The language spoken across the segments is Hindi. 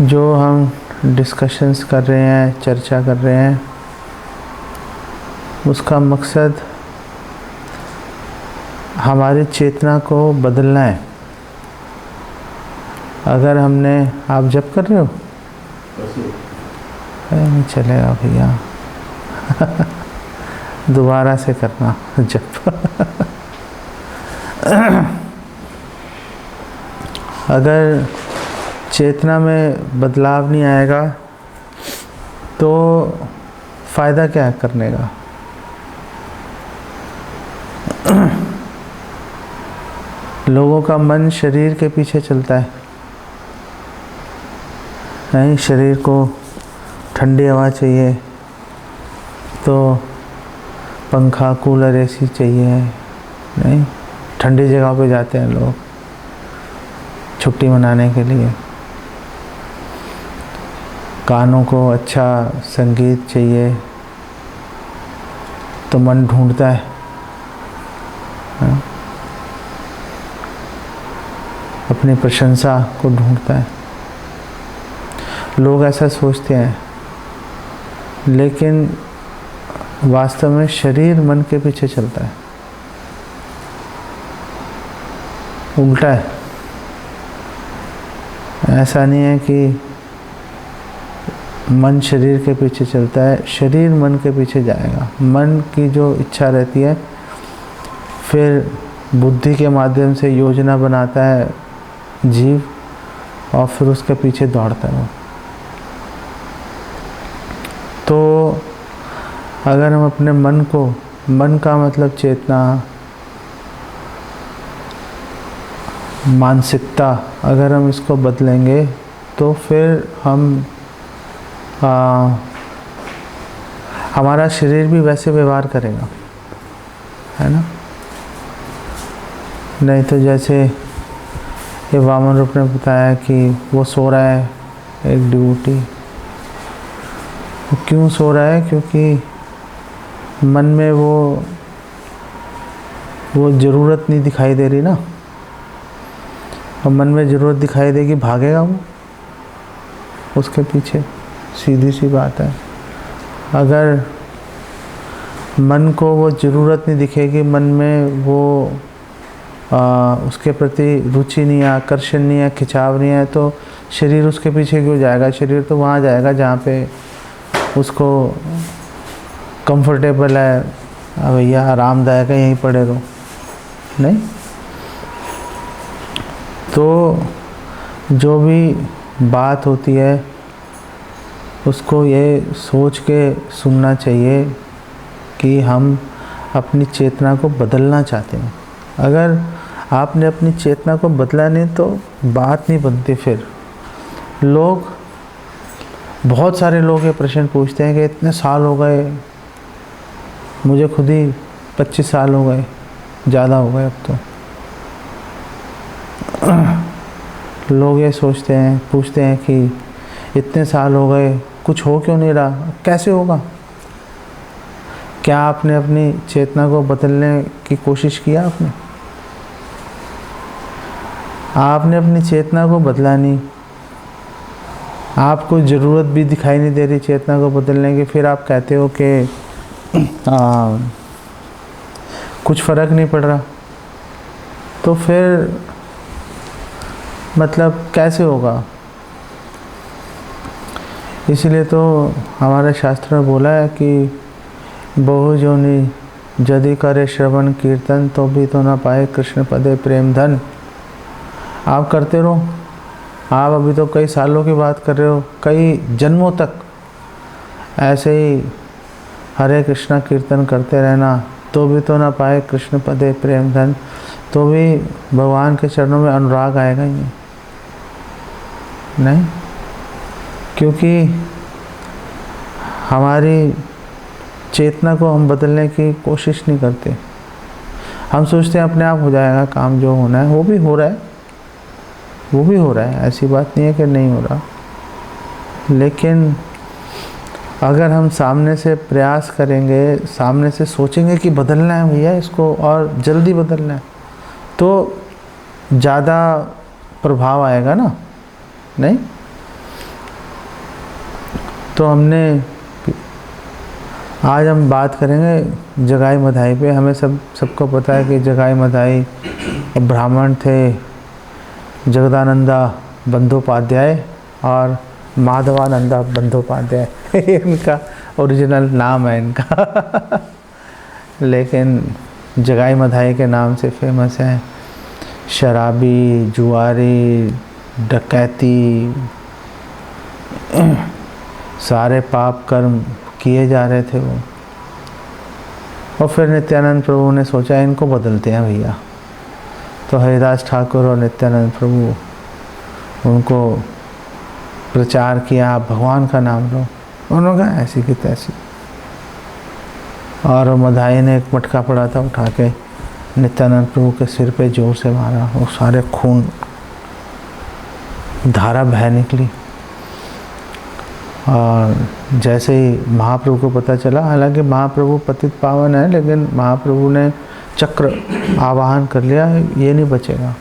जो हम डिस्कशंस कर रहे हैं, चर्चा कर रहे हैं, उसका मकसद हमारी चेतना को बदलना है। अगर हमने, आप जप कर रहे हो? नहीं चलेगा भैया दोबारा से करना जप अगर चेतना में बदलाव नहीं आएगा तो फ़ायदा क्या है करने का? लोगों का मन शरीर के पीछे चलता है। नहीं, शरीर को ठंडी हवा चाहिए तो पंखा, कूलर, एसी चाहिए। नहीं, ठंडी जगह पे जाते हैं लोग छुट्टी मनाने के लिए। कानों को अच्छा संगीत चाहिए तो मन ढूंढता है। अपनी प्रशंसा को ढूंढता है। लोग ऐसा सोचते हैं, लेकिन वास्तव में शरीर मन के पीछे चलता है, उल्टा है। ऐसा नहीं है कि मन शरीर के पीछे चलता है, शरीर मन के पीछे जाएगा। मन की जो इच्छा रहती है, फिर बुद्धि के माध्यम से योजना बनाता है जीव और फिर उसके पीछे दौड़ता है वो। तो अगर हम अपने मन को, मन का मतलब चेतना, मानसिकता, अगर हम इसको बदलेंगे तो फिर हम हमारा शरीर भी वैसे व्यवहार करेगा, है ना? नहीं तो जैसे ये वामन रूप ने बताया कि वो सो रहा है, एक ड्यूटी। क्यों सो रहा है? क्योंकि मन में वो ज़रूरत नहीं दिखाई दे रही ना। और मन में ज़रूरत दिखाई देगी, भागेगा वो उसके पीछे, सीधी सी बात है। अगर मन को वो ज़रूरत नहीं दिखेगी, मन में वो उसके प्रति रुचि नहीं है, आकर्षण नहीं है, खिंचाव नहीं है, तो शरीर उसके पीछे क्यों जाएगा? शरीर तो वहाँ जाएगा जहाँ पे उसको कंफर्टेबल है, भैया आरामदायक है, यहीं पड़े रहो। नहीं, तो जो भी बात होती है उसको ये सोच के सुनना चाहिए कि हम अपनी चेतना को बदलना चाहते हैं। अगर आपने अपनी चेतना को बदला नहीं तो बात नहीं बनती। फिर लोग, बहुत सारे लोग ये प्रश्न पूछते हैं कि इतने साल हो गए, मुझे खुद ही 25 साल हो गए, ज़्यादा हो गए अब तो। लोग ये सोचते हैं, पूछते हैं कि इतने साल हो गए, कुछ हो क्यों नहीं रहा? कैसे होगा? क्या आपने अपनी चेतना को बदलने की कोशिश किया? आपने अपनी चेतना को बदला नहीं, आपको ज़रूरत भी दिखाई नहीं दे रही चेतना को बदलने की, फिर आप कहते हो कि कुछ फ़र्क नहीं पड़ रहा। तो फिर मतलब कैसे होगा? इसलिए तो हमारे शास्त्र में बोला है कि बहु जोनि यदि करे श्रवण कीर्तन तो भी तो ना पाए कृष्ण पदे प्रेम धन। आप करते रहो, आप अभी तो कई सालों की बात कर रहे हो, कई जन्मों तक ऐसे ही हरे कृष्णा कीर्तन करते रहना, तो भी तो ना पाए कृष्ण पदे प्रेम धन, तो भी भगवान के चरणों में अनुराग आएगा ही नहीं। क्योंकि हमारी चेतना को हम बदलने की कोशिश नहीं करते। हम सोचते हैं अपने आप हो जाएगा काम, जो होना है वो भी हो रहा है, वो भी हो रहा है, ऐसी बात नहीं है कि नहीं हो रहा। लेकिन अगर हम सामने से प्रयास करेंगे, सामने से सोचेंगे कि बदलना है भैया इसको और जल्दी बदलना है, तो ज़्यादा प्रभाव आएगा ना। नहीं, तो आज हम बात करेंगे जगाई मधाई पे। हमें सबको पता है कि जगाई मधाई ब्राह्मण थे, जगदानंदा बंदोपाध्याय और माधवानंदा बंदोपाध्याय इनका ओरिजिनल नाम है इनका लेकिन जगाई मधाई के नाम से फेमस है। शराबी, जुआरी, डकैती, सारे पाप कर्म किए जा रहे थे वो। और फिर नित्यानंद प्रभु ने सोचा इनको बदलते हैं भैया। तो हरिदास ठाकुर और नित्यानंद प्रभु उनको प्रचार किया, आप भगवान का नाम लो। उन्होंने कहा ऐसी की तैसी। और मधाई ने एक मटका पड़ा था, उठा के नित्यानंद प्रभु के सिर पे जोर से मारा। वो सारे खून धारा बह निकली। और जैसे ही महाप्रभु को पता चला, हालांकि महाप्रभु पतित पावन है, लेकिन महाप्रभु ने चक्र आवाहन कर लिया, ये नहीं बचेगा।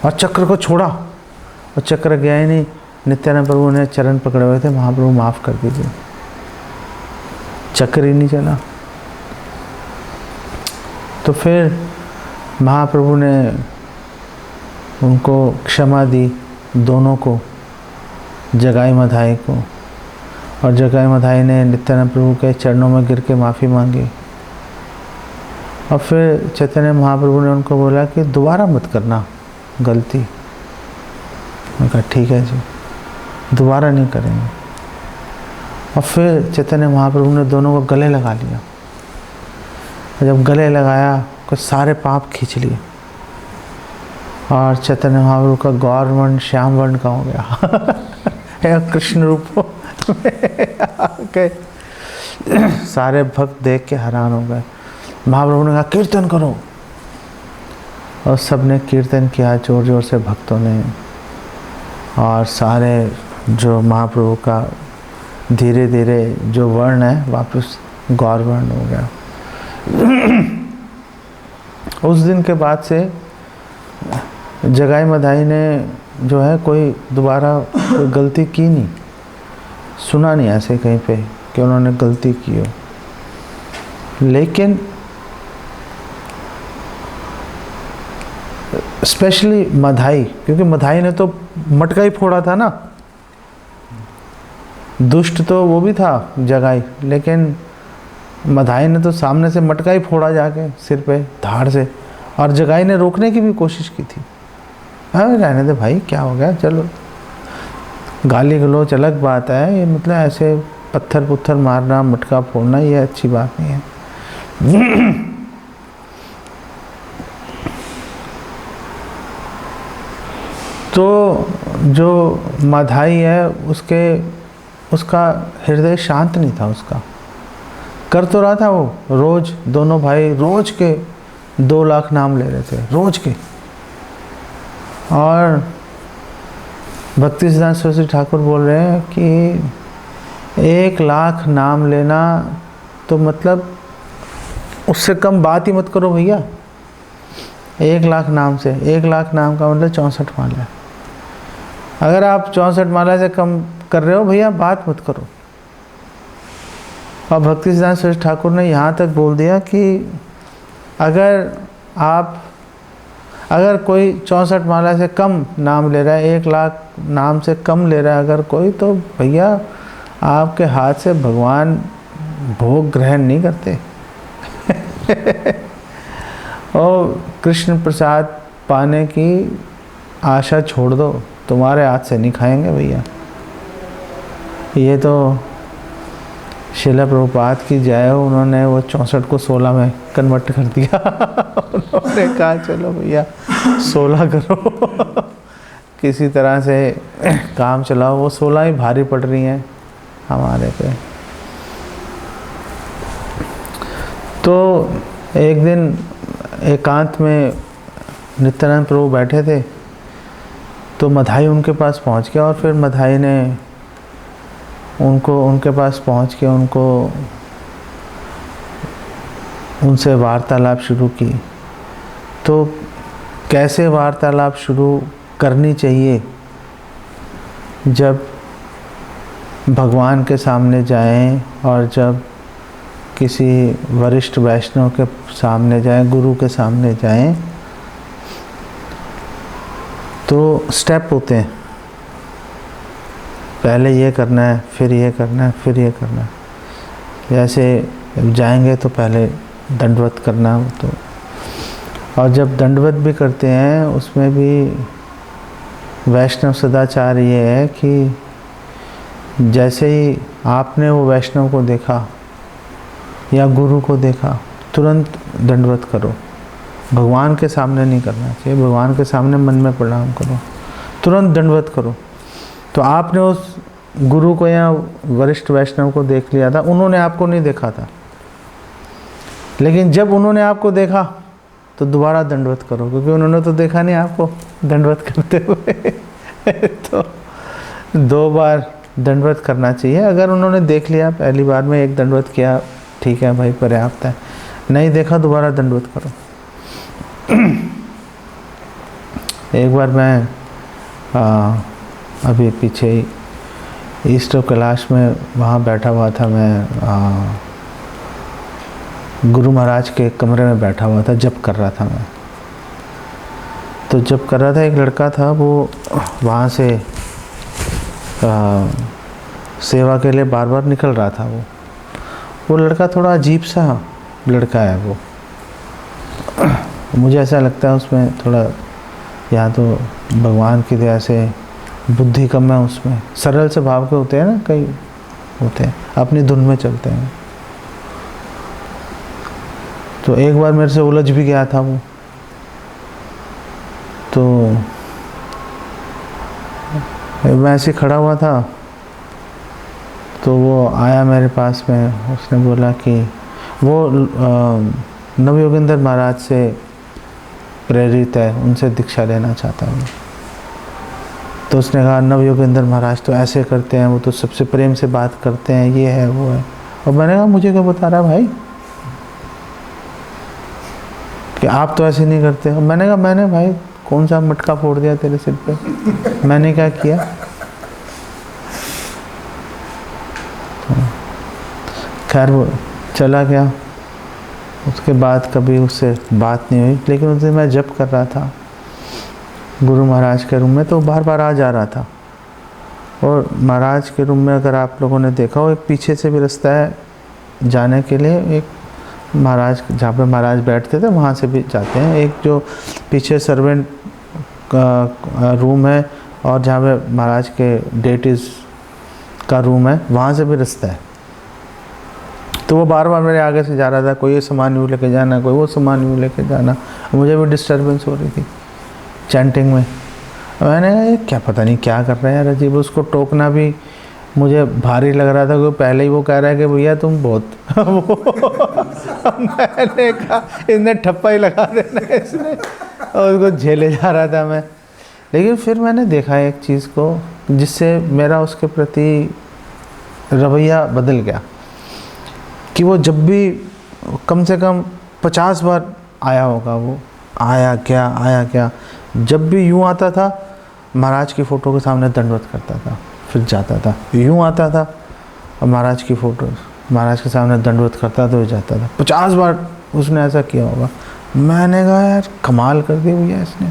और चक्र को छोड़ा और चक्र गया ही नहीं। नित्यानंद प्रभु ने चरण पकड़े हुए थे, महाप्रभु माफ़ कर दीजिए, चक्र ही नहीं चला। तो फिर महाप्रभु ने उनको क्षमा दी, दोनों को, जगाई मधाई को। और जगाई मधाई ने नित्यानंद प्रभु के चरणों में गिर के माफ़ी मांगी। और फिर चैतन्य महाप्रभु ने उनको बोला कि दोबारा मत करना गलती। उन्होंने कहा ठीक है जी, दोबारा नहीं करेंगे। और फिर चैतन्य महाप्रभु ने दोनों को गले लगा लिया। जब गले लगाया तो सारे पाप खींच लिए और चैतन्य महाप्रभु का गौर वर्ण श्याम वर्ण का हो गया कृष्ण रूप के सारे भक्त देख के हैरान हो गए। महाप्रभु ने कहा कीर्तन करो, और सबने कीर्तन किया जोर जोर से भक्तों ने। और सारे जो महाप्रभु का धीरे धीरे जो वर्ण है वापस गौर वर्ण हो गया। उस दिन के बाद से जगाई मधाई ने जो है कोई दोबारा कोई गलती की नहीं, सुना नहीं ऐसे कहीं पे कि उन्होंने गलती की हो। लेकिन स्पेशली मधाई, क्योंकि मधाई ने तो मटका ही फोड़ा था ना, दुष्ट तो वो भी था जगाई, लेकिन मधाई ने तो सामने से मटका ही फोड़ा जाके सिर पे धाड़ से। और जगाई ने रोकने की भी कोशिश की थी, हाँ रहने दे भाई, क्या हो गया, चलो। गाली गलौज अलग बात है, ये मतलब ऐसे पत्थर पुत्थर मारना, मटका फोड़ना, ये अच्छी बात नहीं है। तो जो मधाई है उसका हृदय शांत नहीं था। उसका कर तो रहा था वो, रोज दोनों भाई रोज के 2 लाख नाम ले रहे थे, रोज के। और भक्ति सिद्धांत सरस्वती ठाकुर बोल रहे हैं कि 1 लाख नाम लेना तो मतलब उससे कम बात ही मत करो भैया। 1 लाख नाम से, 1 लाख नाम का मतलब 64 माला। अगर आप 64 माला से कम कर रहे हो भैया, बात मत करो। और भक्ति सिद्धांत सरस्वती ठाकुर ने यहाँ तक बोल दिया कि अगर कोई 64 माला से कम नाम ले रहा है, 1 लाख नाम से कम ले रहा है अगर कोई, तो भैया आपके हाथ से भगवान भोग ग्रहण नहीं करते और कृष्ण प्रसाद पाने की आशा छोड़ दो, तुम्हारे हाथ से नहीं खाएंगे भैया। ये तो शिला प्रभुपाद की जय हो, उन्होंने वो 64 को 16 में कन्वर्ट कर दिया उन्होंने कहा चलो भैया 16 करो किसी तरह से काम चलाओ। वो 16 ही भारी पड़ रही हैं हमारे पे। तो एक दिन एकांत में नित्यानंद प्रभु बैठे थे, तो मधाई उनके पास पहुंच गया। और फिर मधाई ने उनके पास पहुंच के उनसे वार्तालाप शुरू की। तो कैसे वार्तालाप शुरू करनी चाहिए जब भगवान के सामने जाएं और जब किसी वरिष्ठ वैष्णव के सामने जाएं, गुरु के सामने जाएं, तो स्टेप होते हैं। पहले ये करना है, फिर ये करना है, फिर ये करना है। जैसे जाएंगे तो पहले दंडवत करना हो तो, और जब दंडवत भी करते हैं उसमें भी वैष्णव सदाचार ये है कि जैसे ही आपने वो वैष्णव को देखा या गुरु को देखा, तुरंत दंडवत करो। भगवान के सामने नहीं करना चाहिए, भगवान के सामने मन में प्रणाम करो, तुरंत दंडवत करो। तो आपने उस गुरु को या वरिष्ठ वैष्णव को देख लिया था, उन्होंने आपको नहीं देखा था, लेकिन जब उन्होंने आपको देखा तो दोबारा दंडवत करो, क्योंकि उन्होंने तो देखा नहीं आपको दंडवत करते हुए। तो 2 बार दंडवत करना चाहिए। अगर उन्होंने देख लिया पहली बार में, एक दंडवत किया, ठीक है भाई, पर्याप्त है। नहीं देखा, दोबारा दंडवत करो। एक बार मैं अभी पीछे ही ईस्ट ऑफ कैलाश में वहाँ बैठा हुआ था, मैं गुरु महाराज के कमरे में बैठा हुआ था, जप कर रहा था मैं। तो जप कर रहा था, एक लड़का था, वो वहाँ से सेवा के लिए बार बार निकल रहा था। वो लड़का थोड़ा अजीब सा लड़का है वो। मुझे ऐसा लगता है उसमें थोड़ा, या तो भगवान की दया से बुद्धि कम है उसमें। सरल से भाव के होते हैं ना, कई होते हैं अपनी धुन में चलते हैं। तो एक बार मेरे से उलझ भी गया था वो। तो मैं ऐसे खड़ा हुआ था, तो वो आया मेरे पास में। उसने बोला कि वो नवयोगेंद्र महाराज से प्रेरित है, उनसे दीक्षा लेना चाहता हूँ। तो उसने कहा नवयोगेंद्र महाराज तो ऐसे करते हैं, वो तो सबसे प्रेम से बात करते हैं, ये है वो है। और मैंने कहा मुझे क्या बता रहा भाई कि आप तो ऐसे नहीं करते। और मैंने कहा मैंने भाई कौन सा मटका फोड़ दिया तेरे सिर पे, मैंने क्या किया। खैर वो चला गया। उसके बाद कभी उससे बात नहीं हुई। लेकिन उस दिन मैं जप कर रहा था गुरु महाराज के रूम में, तो बार बार आ जा रहा था। और महाराज के रूम में अगर आप लोगों ने देखा हो, एक पीछे से भी रास्ता है जाने के लिए। एक महाराज जहाँ पे महाराज बैठते थे वहाँ से भी जाते हैं। एक जो पीछे सर्वेंट का रूम है, और जहाँ पे महाराज के डेटीज का रूम है, वहाँ से भी रास्ता है। तो वो बार बार मेरे आगे से जा रहा था, कोई ये सामान यूँ लेके जाना, कोई वो सामान यूँ लेके जाना। मुझे भी डिस्टर्बेंस हो रही थी चैंटिंग में। मैंने कहा ये क्या, पता नहीं क्या कर रहे हैं यार, अजीब। उसको टोकना भी मुझे भारी लग रहा था, क्योंकि पहले ही वो कह रहा है कि भैया तुम बहुत मैंने कहा इसने ठप्पा ही लगा देना है इसने, और उसको झेले जा रहा था मैं। लेकिन फिर मैंने देखा एक चीज़ को, जिससे मेरा उसके प्रति रवैया बदल गया, कि वो जब भी कम से कम 50 बार आया होगा, वो आया क्या, जब भी यूँ आता था महाराज की फ़ोटो के सामने दंडवत करता था, फिर जाता था। यूँ आता था और महाराज की फ़ोटो महाराज के सामने दंडवत करता था, तो जाता था। 50 बार उसने ऐसा किया होगा। मैंने कहा यार कमाल कर दी भैया इसने,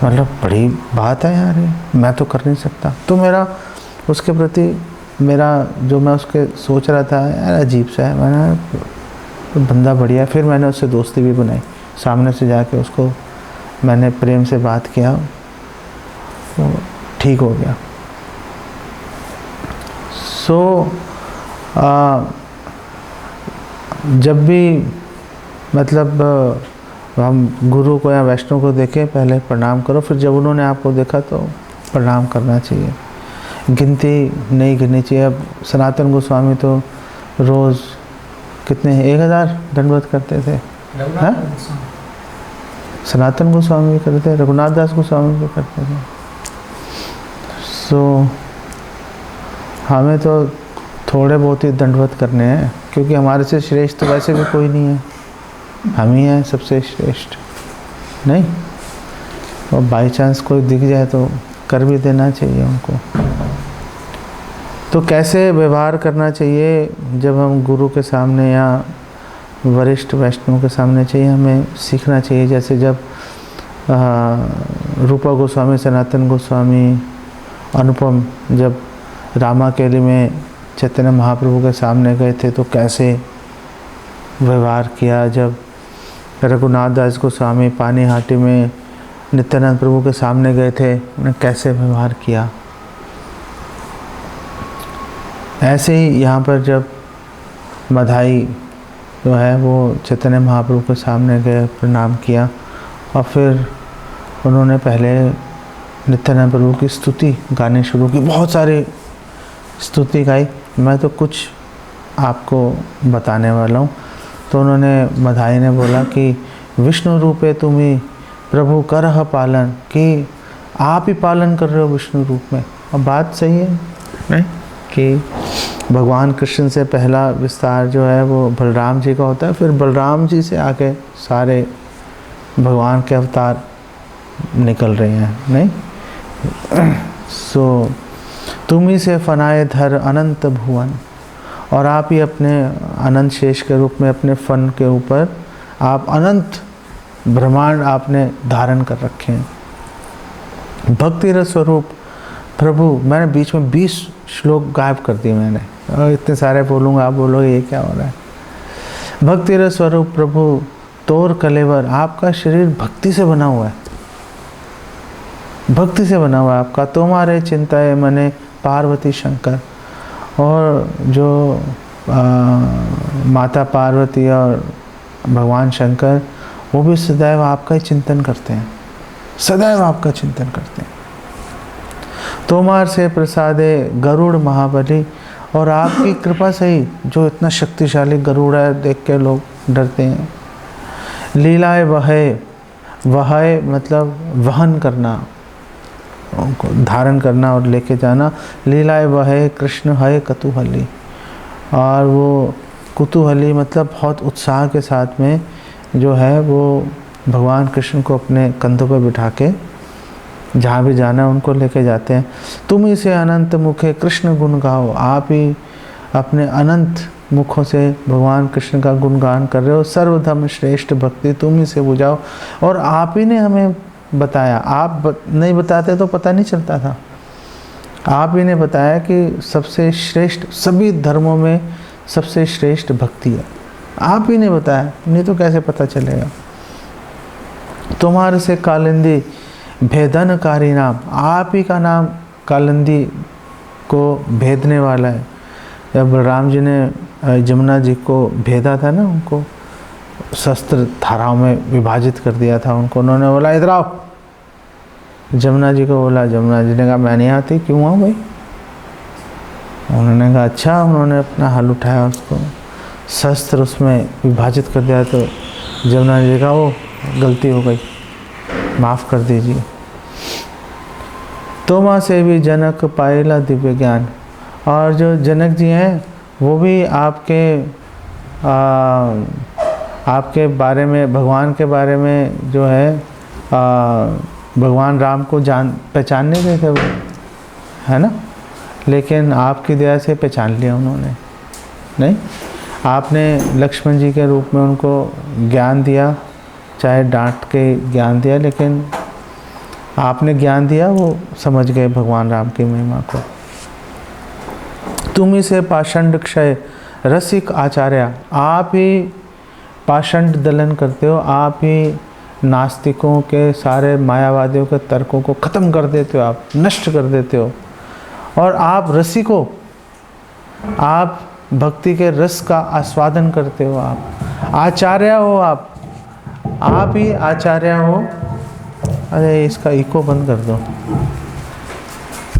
मतलब बड़ी बात है यार, ये मैं तो कर नहीं सकता। तो मेरा उसके प्रति मेरा जो मैं उसके सोच रहा था यार अजीब सा है। मैंने बंदा बढ़िया। फिर मैंने उससे दोस्ती भी बनाई, सामने से जाके उसको मैंने प्रेम से बात किया, तो ठीक हो गया। जब भी मतलब हम गुरु को या वैष्णव को देखें, पहले प्रणाम करो, फिर जब उन्होंने आपको देखा तो प्रणाम करना चाहिए। गिनती नहीं गिननी चाहिए। अब सनातन गोस्वामी तो रोज़ कितने 1000 दंडवत करते थे, हैं? सनातन गोस्वामी भी करते थे, रघुनाथ दास गोस्वामी भी करते थे। हमें तो थोड़े बहुत ही दंडवत करने हैं, क्योंकि हमारे से श्रेष्ठ तो वैसे भी कोई नहीं है, हम ही हैं सबसे श्रेष्ठ, नहीं? और बाई चांस कोई दिख जाए तो कर भी देना चाहिए उनको। तो कैसे व्यवहार करना चाहिए जब हम गुरु के सामने या वरिष्ठ वैष्णव के सामने चाहिए, हमें सीखना चाहिए। जैसे जब रूपा गोस्वामी, सनातन गोस्वामी, अनुपम जब रामाकेली में चैतन्य महाप्रभु के सामने गए थे तो कैसे व्यवहार किया। जब रघुनाथ दास गोस्वामी पानीहाटी में नित्यानंद प्रभु के सामने गए थे, उन्हें कैसे व्यवहार किया। ऐसे ही यहाँ पर जब मधाई जो है वो चैतन्य महाप्रभु के सामने गए, प्रणाम किया और फिर उन्होंने पहले नित्यानंद प्रभु की स्तुति गाने शुरू की। बहुत सारी स्तुति गाई, मैं तो कुछ आपको बताने वाला हूँ। तो उन्होंने मधाई ने बोला कि विष्णु रूपे तुम्ही प्रभु करह पालन, कि आप ही पालन कर रहे हो विष्णु रूप में। और बात सही है नहीं कि भगवान कृष्ण से पहला विस्तार जो है वो बलराम जी का होता है, फिर बलराम जी से आके सारे भगवान के अवतार निकल रहे हैं नहीं। सो तुम ही से फनाए धर अनंत भुवन, और आप ही अपने अनंत शेष के रूप में अपने फन के ऊपर आप अनंत ब्रह्मांड आपने धारण कर रखे हैं। भक्ति रस स्वरूप प्रभु, मैंने बीच में 20 श्लोक गायब कर दिए मैंने, और इतने सारे बोलूँगा, आप बोलोगे ये क्या हो रहा है। भक्ति रस स्वरूप प्रभु तोर कलेवर, आपका शरीर भक्ति से बना हुआ है, भक्ति से बना हुआ है आपका। तुम्हारे चिंताए मने पार्वती शंकर, और जो माता पार्वती और भगवान शंकर वो भी सदैव आपका ही चिंतन करते हैं, सदैव आपका चिंतन करते हैं। तोमार से प्रसादे गरुड़ महाबली, और आपकी कृपा से ही जो इतना शक्तिशाली गरुड़ है देख के लोग डरते हैं। लीलाए वहे, वहे मतलब वहन करना, उनको धारण करना और लेके जाना। लीलाए वहे कृष्ण है कुतूहली, और वो कुतूहली मतलब बहुत उत्साह के साथ में जो है वो भगवान कृष्ण को अपने कंधों पर बिठा के जहाँ भी जाना है उनको लेके जाते हैं। तुम ही से अनंत मुखे कृष्ण गुण गाओ, आप ही अपने अनंत मुखों से भगवान कृष्ण का गुणगान कर रहे हो। सर्वधर्म श्रेष्ठ भक्ति तुम ही से बुझाओ, और आप ही ने हमें बताया, आप नहीं बताते तो पता नहीं चलता था। आप ही ने बताया कि सबसे श्रेष्ठ, सभी धर्मों में सबसे श्रेष्ठ भक्ति है, आप ही ने बताया, नहीं तो कैसे पता चलेगा। तुम्हारे से कालिंदी भेदनकारी नाम, आप ही का नाम कालिंदी को भेदने वाला है। जब बलराम जी ने जमुना जी को भेदा था ना, उनको शस्त्र धाराओं में विभाजित कर दिया था उनको, उन्होंने बोला इधर आओ, जमुना जी को बोला, जमुना जी ने कहा मैं नहीं आती, क्यों आऊँ भाई। उन्होंने कहा अच्छा, उन्होंने अपना हल उठाया, उसको शस्त्र उसमें विभाजित कर दिया। तो जमुना जी का वो गलती हो गई, माफ़ कर दीजिए। तो माँ से भी जनक पायला दिव्य ज्ञान, और जो जनक जी हैं वो भी आपके बारे में, भगवान के बारे में जो है भगवान राम को पहचान नहीं रहे थे वो, है ना, लेकिन आपकी दया से पहचान लिया उन्होंने। नहीं, आपने लक्ष्मण जी के रूप में उनको ज्ञान दिया, चाहे डांट के ज्ञान दिया, लेकिन आपने ज्ञान दिया, वो समझ गए भगवान राम की महिमा को। तुम ही से पाषंड क्षय रसिक आचार्य, आप ही पाषंड दलन करते हो, आप ही नास्तिकों के, सारे मायावादियों के तर्कों को ख़त्म कर देते हो, आप नष्ट कर देते हो। और आप रसिको, आप भक्ति के रस का आस्वादन करते हो, आप आचार्य हो, आप ही आचार्य हो। अरे इसका इको बंद कर दो।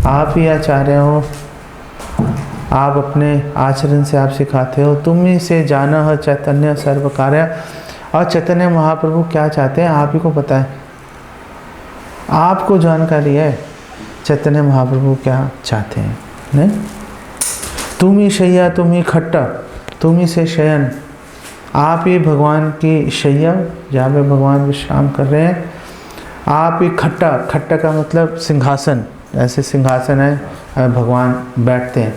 आप ही आचार्य हो, आप अपने आचरण से आप सिखाते हो। तुम ही से जाना है चैतन्य सर्व कार्य, और चैतन्य महाप्रभु क्या चाहते हैं आप ही को पता है, आपको जानकारी है चैतन्य महाप्रभु क्या चाहते हैं। नहीं, तुम ही शैया, तुम ही खट्टा, तुम ही से शयन, आप ही भगवान की शैया जहाँ पे भगवान विश्राम कर रहे हैं। आप ही खट्टा का मतलब सिंहासन, ऐसे सिंहासन है भगवान बैठते हैं,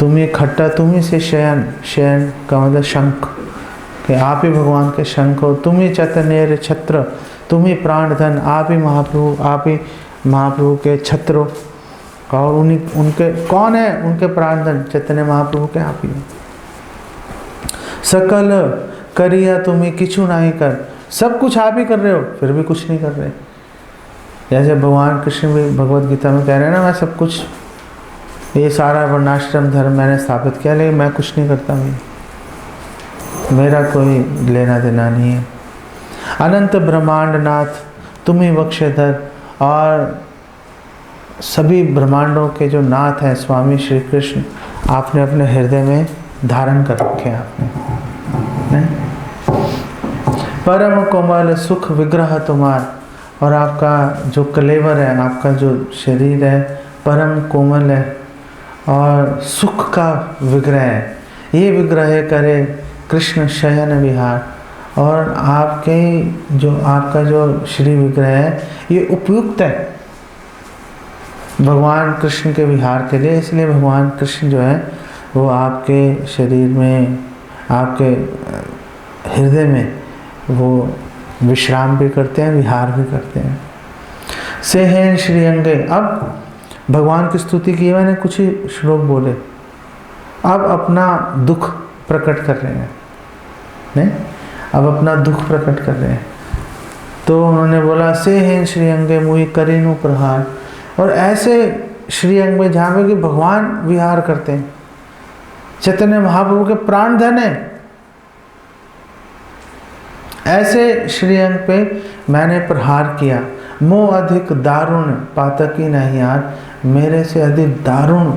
तुम ही खट्टा, तुम ही से शयन, शयन का मतलब शंख, कि आप ही भगवान के शंख हो। तुम ही चैतन्य छत्र, तुम ही प्राण धन, आप ही महाप्रभु, आप ही महाप्रभु के छत्र हो। और उन्हीं उनके कौन है, उनके प्राण धन चैतन्य महाप्रभु के आप ही हो। सकल करिया तुम ही किछु नहीं कर, सब कुछ आप ही कर रहे हो फिर भी कुछ नहीं कर रहे। जैसे भगवान कृष्ण भी भगवत गीता में कह रहे हैं ना, मैं सब कुछ, ये सारा वर्णाश्रम धर्म मैंने स्थापित किया लेकिन मैं कुछ नहीं करता हूँ, मेरा कोई लेना देना नहीं है। अनंत ब्रह्मांड नाथ तुम ही बख्शेधर, और सभी ब्रह्मांडों के जो नाथ हैं स्वामी श्री कृष्ण, आपने अपने हृदय में धारण कर रखे हैं आपने, नहीं? परम कोमल सुख विग्रह तुम्हार, और आपका जो कलेवर है, आपका जो शरीर है परम कोमल है और सुख का विग्रह है। ये विग्रह करे कृष्ण शयन विहार, और आपके जो आपका जो श्री विग्रह है ये उपयुक्त है भगवान कृष्ण के विहार के लिए। इसलिए भगवान कृष्ण जो है वो आपके शरीर में, आपके हृदय में वो विश्राम भी करते हैं, विहार भी करते हैं। सेहेन श्री अंगे, अब भगवान की स्तुति की मैंने, कुछ ही श्लोक बोले, अब अपना दुख प्रकट कर रहे हैं, नहीं? अब अपना दुख प्रकट कर रहे हैं। तो उन्होंने बोला सेहेन श्री अंगे मुई करीनु प्रहार, और ऐसे श्रीअंग में जहाँ पे कि भगवान विहार करते हैं, चैतन्य महाप्रभु के प्राण धन है, ऐसे श्रीअंग पे मैंने प्रहार किया। मोह अधिक दारुण पातकी नहीं यार, मेरे से अधिक दारुण,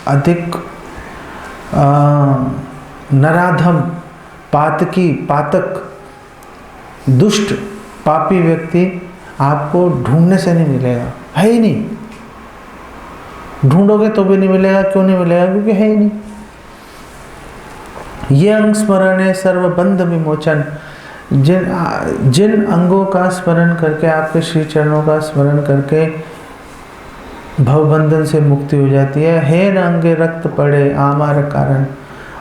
अधिक नराधम, पातकी, पातक, दुष्ट, पापी व्यक्ति आपको ढूंढने से नहीं मिलेगा, है ही नहीं। ढूंढोगे तो भी नहीं मिलेगा। क्यों नहीं मिलेगा? क्योंकि है ही नहीं। ये अंग स्मरण है सर्वबंध विमोचन, जिन अंगों का स्मरण करके, आपके श्री चरणों का स्मरण करके भवबंधन से मुक्ति हो जाती है। हे न अंगे रक्त पड़े आमार कारण,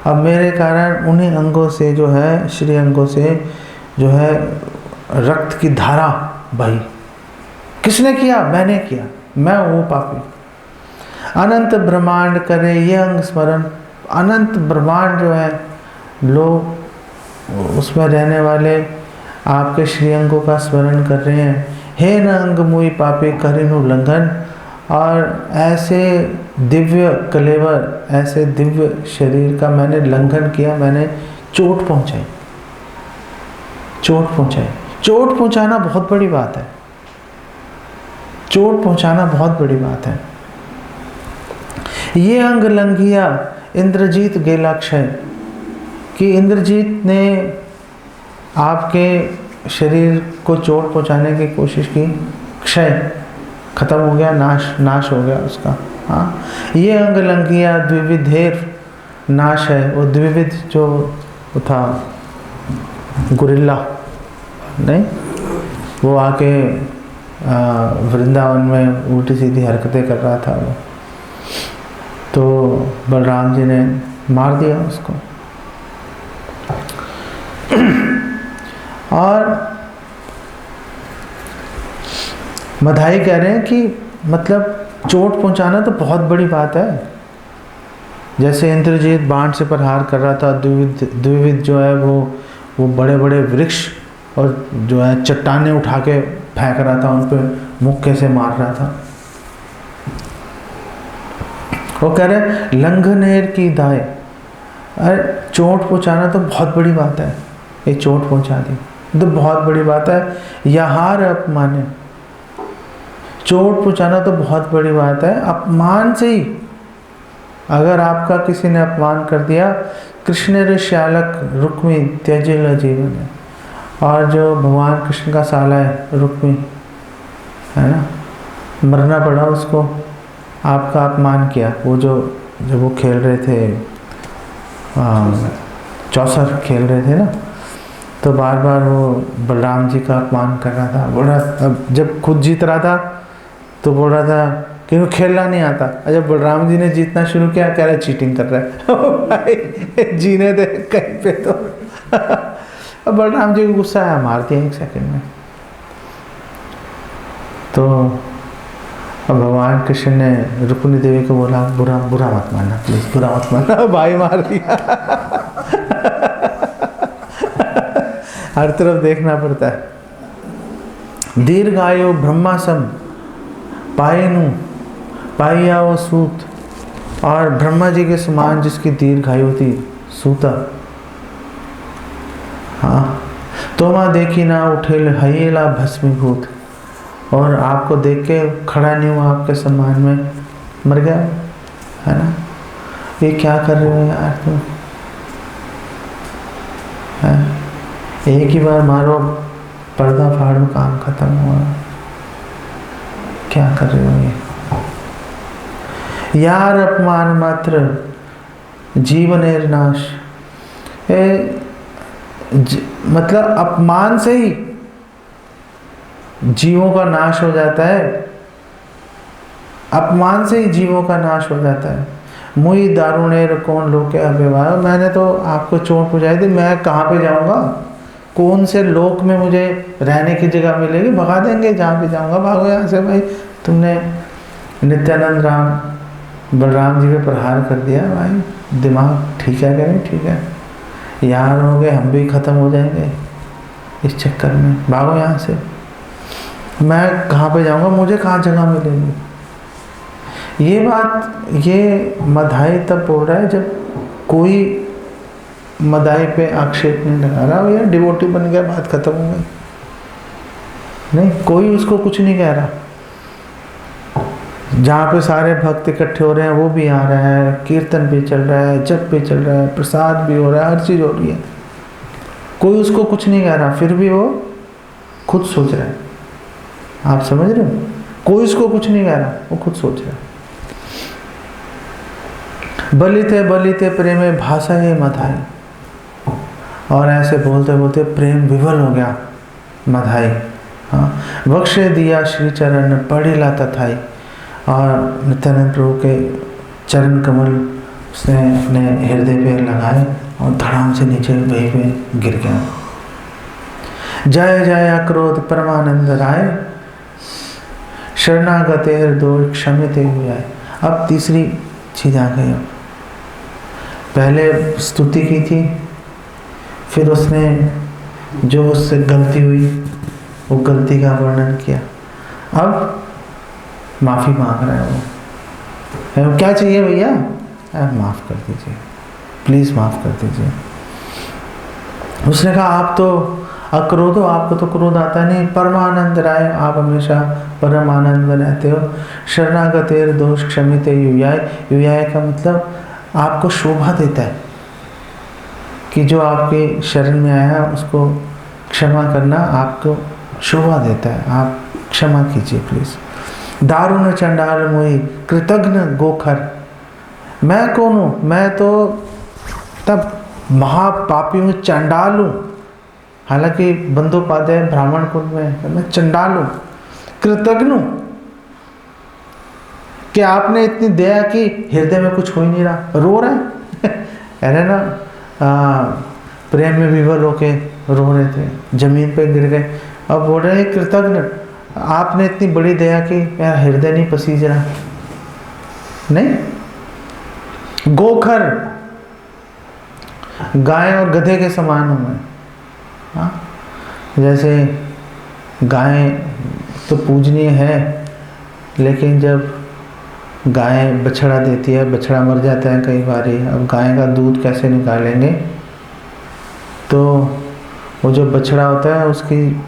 अब मेरे कारण उन्हीं अंगों से जो है, श्री अंगों से जो है रक्त की धारा बही। किसने किया? मैंने किया, मैं वो पापी। अनंत ब्रह्मांड करे ये अंग स्मरण, अनंत ब्रह्मांड जो है, लोग उसमें रहने वाले आपके श्री अंगों का स्मरण कर रहे हैं। हे न अंग मुई पापी करिनु उल्लंघन, और ऐसे दिव्य कलेवर, ऐसे दिव्य शरीर का मैंने लंघन किया, मैंने चोट पहुंचाई। चोट पहुंचाई, चोट पहुंचाना बहुत बड़ी बात है। चोट पहुंचाना बहुत बड़ी बात है। ये अंग लंघिया इंद्रजीत गेला क्षय, कि इंद्रजीत ने आपके शरीर को चोट पहुंचाने की कोशिश की, क्षय, खत्म हो गया, नाश हो गया उसका। हाँ, ये अंग लंघिया द्विविधेर नाश है। वो द्विविध जो था गुरिल्ला, नहीं, वो आके वृंदावन में उल्टी सीधी हरकतें कर रहा था वो, तो बलराम जी ने मार दिया उसको। और मधाई कह रहे हैं कि मतलब चोट पहुंचाना तो बहुत बड़ी बात है। जैसे इंद्रजीत बाण से प्रहार कर रहा था, द्विविध जो है वो बड़े बड़े वृक्ष और जो है चट्टाने उठा के फेंक रहा था, उन पर मुक्के से मार रहा था। वो कह रहे लंघनेर की दाय, अरे चोट पहुंचाना तो बहुत बड़ी बात है। ये चोट पहुंचा दी तो बहुत बड़ी बात है। यहार अपमान, चोट पहुंचाना तो बहुत बड़ी बात है। अपमान से ही, अगर आपका किसी ने अपमान कर दिया, कृष्ण श्यालक रुक्मी त्यजिल जीवन है, और जो भगवान कृष्ण का साला है रुक्मी, है ना, मरना पड़ा उसको, आपका अपमान किया। वो जब वो खेल रहे थे, चौसर खेल रहे थे ना, तो बार बार वो बलराम जी का अपमान कर रहा था, बोल रहा, अब जब खुद जीत रहा था तो बोल रहा था कि वो खेलना नहीं आता। जब बलराम जी ने जीतना शुरू किया, कह रहे चीटिंग कर रहा है भाई जीने दे कहीं पे तो अब बलराम जी को गुस्सा आया, मार दिया 1 सेकंड में। तो अब भगवान कृष्ण ने रुक्मिणी देवी को बोला, बुरा बुरा मत मानना प्लीज, बुरा मत मानना, भाई मार दिया हर तरफ देखना पड़ता है। दीर्घायु ब्रह्मासम पायनु पाइया वो सूत, और ब्रह्मा जी के समान जिसकी दीर्घायु थी सूता। हाँ, तो माँ देखी ना उठे हयेला भस्मीभूत, और आपको देख के खड़ा नहीं हुआ आपके सम्मान में, मर गया, है ना। ये क्या कर रहे हो यार तुम, एक ही बार मारो, पर्दा फाड़ो, काम खत्म हुआ, क्या कर रहे हो ये। यार अपमान मात्र जीवनेर नाश, मतलब अपमान से ही जीवों का नाश हो जाता है, अपमान से ही जीवों का नाश हो जाता है। मुई दारुणेर कौन लोके अभिवाय, मैंने तो आपको चोट पहुंचाई थी, मैं कहाँ पे जाऊंगा, कौन से लोक में मुझे रहने की जगह मिलेगी, भगा देंगे जहाँ पे जाऊंगा, भागो यहाँ से भाई। तुमने नित्यानंद राम बलराम जी पे प्रहार कर दिया, भाई दिमाग ठीक है क्या नहीं ठीक है, यार हो गए हम भी खत्म हो जाएंगे इस चक्कर में, भागो यहाँ से, मैं कहाँ पे जाऊँगा, मुझे कहाँ जगह मिलेगी। ये बात ये मधाई तब बोल रहा है जब कोई मदाई पे आक्षेप नहीं लगा रहा, भैया डिवोटी बन गया, बात खत्म हो गई, नहीं कोई उसको कुछ नहीं कह रहा। जहाँ पे सारे भक्त इकट्ठे हो रहे हैं वो भी आ रहा है, कीर्तन भी चल रहा है, जप भी चल रहा है, प्रसाद भी हो रहा है, हर चीज़ हो रही है, कोई उसको कुछ नहीं कह रहा, फिर भी वो खुद सोच रहा है। आप समझ रहे हो, कोई उसको कुछ नहीं कह रहा, वो खुद सोच रहा है। बलिते प्रेमे भाषा ये मधाई, और ऐसे बोलते बोलते प्रेम विवल हो गया मधाई। हाँ, बख्शे दिया श्री चरण पढ़िला तथाई, और नित्यानंद प्रभु के चरण कमल उसने अपने हृदय पे लगाए और धड़ाम से नीचे वहीं पे गिर गया। जय जय अक्रोध परमानंद राय, शरणागतेर दोष क्षमिते हुए। अब तीसरी चीज आ गई। अब पहले स्तुति की थी, फिर उसने जो उससे गलती हुई वो गलती का वर्णन किया, अब माफ़ी मांग रहा है वो। क्या चाहिए भैया, माफ़ कर दीजिए, प्लीज़ माफ़ कर दीजिए। उसने कहा आप तो अक्रोध हो, आपको तो क्रोध आता नहीं, परमानंद राय, आप हमेशा परम आनंद में रहते हो। शरणागतेर दोष क्षमिते युयाय, युयाय का मतलब आपको शोभा देता है कि जो आपके शरण में आया उसको क्षमा करना आपको शोभा देता है, आप क्षमा कीजिए प्लीज़। दारुण चंडाल मोही कृतघ्न गोखर, मैं कौन हूँ, मैं तो तब महापापी हूँ, चंडाल हूँ, हालांकि बंदोपाध्याय ब्राह्मण कुल में है, मैं चंडाल हूँ, कृतघ्न हूँ कि आपने इतनी दया की, हृदय में कुछ हो ही नहीं रहा, रो रहा है अरे ना प्रेम में विवल होके रो रहे थे, जमीन पे गिर गए, अब बोल रहे हैं कृतज्ञ, आपने इतनी बड़ी दया की, मेरा हृदय नहीं पसीज रहा। नहीं, गोखर, गाय और गधे के समान हूँ मैं। हाँ, जैसे गाय तो पूजनीय है, लेकिन जब गाय बछड़ा देती है, बछड़ा मर जाता है कई बार, अब गाय का दूध कैसे निकालेंगे, तो वो जो बछड़ा होता है उसकी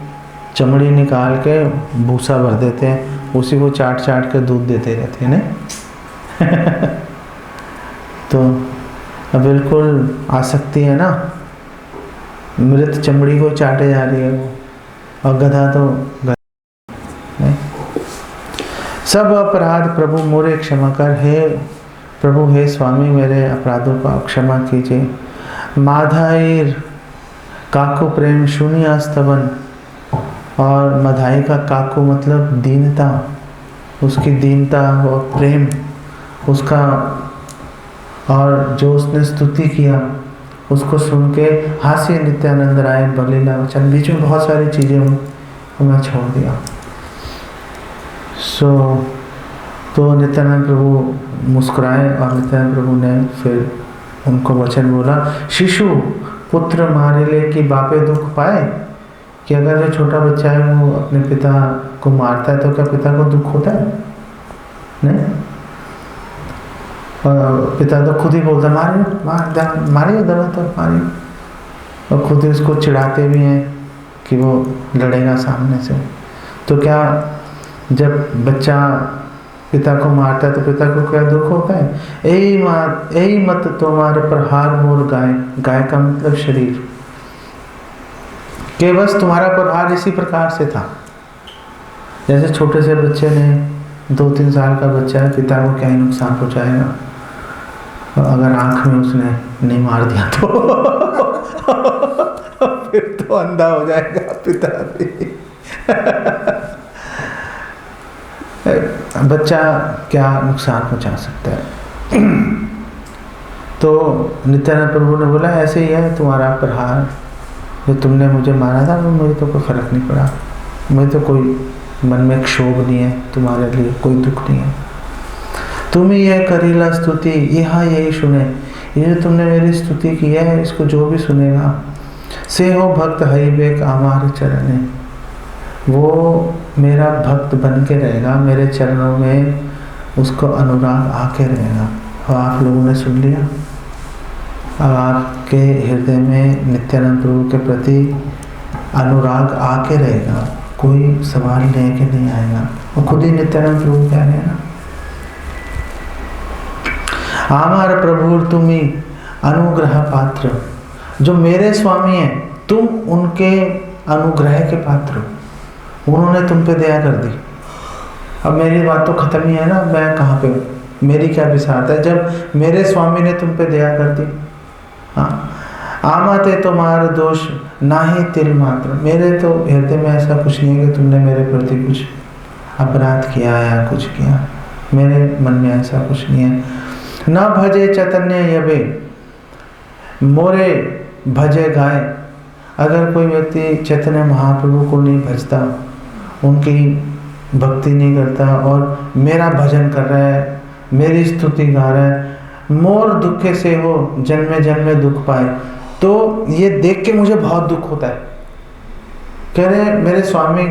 चमड़ी निकाल के भूसा भर देते हैं, उसी को चाट चाट के दूध देते रहते हैं ना तो बिल्कुल आसक्ति है ना, मृत चमड़ी को चाटे जा रही है वो, और गधा तो नहीं। सब अपराध प्रभु मोरे क्षमा कर, हे प्रभु हे स्वामी मेरे अपराधों का क्षमा कीजिए। माधाईर काकु प्रेम शून्य स्तवन, और मधाई का काकु मतलब दीनता, उसकी दीनता और प्रेम उसका, और जो उसने स्तुति किया उसको सुन के हास्य नित्यानंद राय बलीला वचन, बीच में बहुत सारी चीज़ें मैं छोड़ दिया। तो नित्यानंद प्रभु मुस्कुराए और नित्यानंद प्रभु ने फिर उनको वचन बोला, शिशु पुत्र मारे ले कि बापे दुख पाए, कि अगर जो छोटा बच्चा है वो अपने पिता को मारता है तो क्या पिता को दुख होता है? नहीं। पिता तो खुद ही बोलता मारियो मारियो दवा तो मारियो, और खुद ही उसको चिढ़ाते भी हैं कि वो लड़ेगा सामने से। तो क्या जब बच्चा पिता को मारता है तो पिता को क्या दुख होता है? यही मत तुम्हारे प्रहार मोर गाय, गाय का मतलब शरीर, कि बस तुम्हारा प्रहार इसी प्रकार से था। जैसे छोटे से बच्चे ने 2-3 साल का बच्चा है, पिता को क्या ही नुकसान पहुंचाएगा, अगर आंख में उसने नहीं मार दिया तो फिर तो अंधा हो जाएगा पिता भी। बच्चा क्या नुकसान पहुंचा सकता है? तो नित्यानंद प्रभु ने बोला ऐसे ही है तुम्हारा प्रहार, जो तुमने मुझे मारा था वो मुझे तो कोई फर्क नहीं पड़ा, मुझे तो कोई मन में क्षोभ नहीं है, तुम्हारे लिए कोई दुख नहीं है। तुम ही यह करीला स्तुति यहाँ यही सुने, ये जो तुमने मेरी स्तुति की है इसको जो भी सुनेगा, से हो भक्त हई बेक आमार चरणे, वो मेरा भक्त बन के रहेगा, मेरे चरणों में उसको अनुराग आके रहेगा। और आप लोगों ने सुन लिया, अब आपके हृदय में नित्यानंद प्रभु के प्रति अनुराग आके रहेगा, कोई सवाल लेके नहीं आएगा। और खुद ही नित्यानंद प्रभु कह रहे हैं ना, आमार प्रभु तुम ही अनुग्रह पात्र, जो मेरे स्वामी हैं तुम उनके अनुग्रह के पात्र, उन्होंने तुम पे दया कर दी। अब मेरी बात तो खत्म ही है ना, मैं कहाँ पे, मेरी क्या बिसात है जब मेरे स्वामी ने तुम पे दया कर दी। हाँ, आमाते तुम्हारा दोष ना ही तिल मात्र, मेरे तो हृदय में ऐसा कुछ नहीं है कि तुमने मेरे प्रति कुछ अपराध किया या कुछ किया, मेरे मन में ऐसा कुछ नहीं है। न भजे चैतन्य यवे मोरे भजे गाय, अगर कोई व्यक्ति चैतन्य महाप्रभु को नहीं भजता, उनकी भक्ति नहीं करता और मेरा भजन कर रहा है, मेरी स्तुति गा रहा है, मोर दुखे से हो जन्मे जन्मे दुख पाए, तो ये देख के मुझे बहुत दुख होता है। कह रहे मेरे स्वामी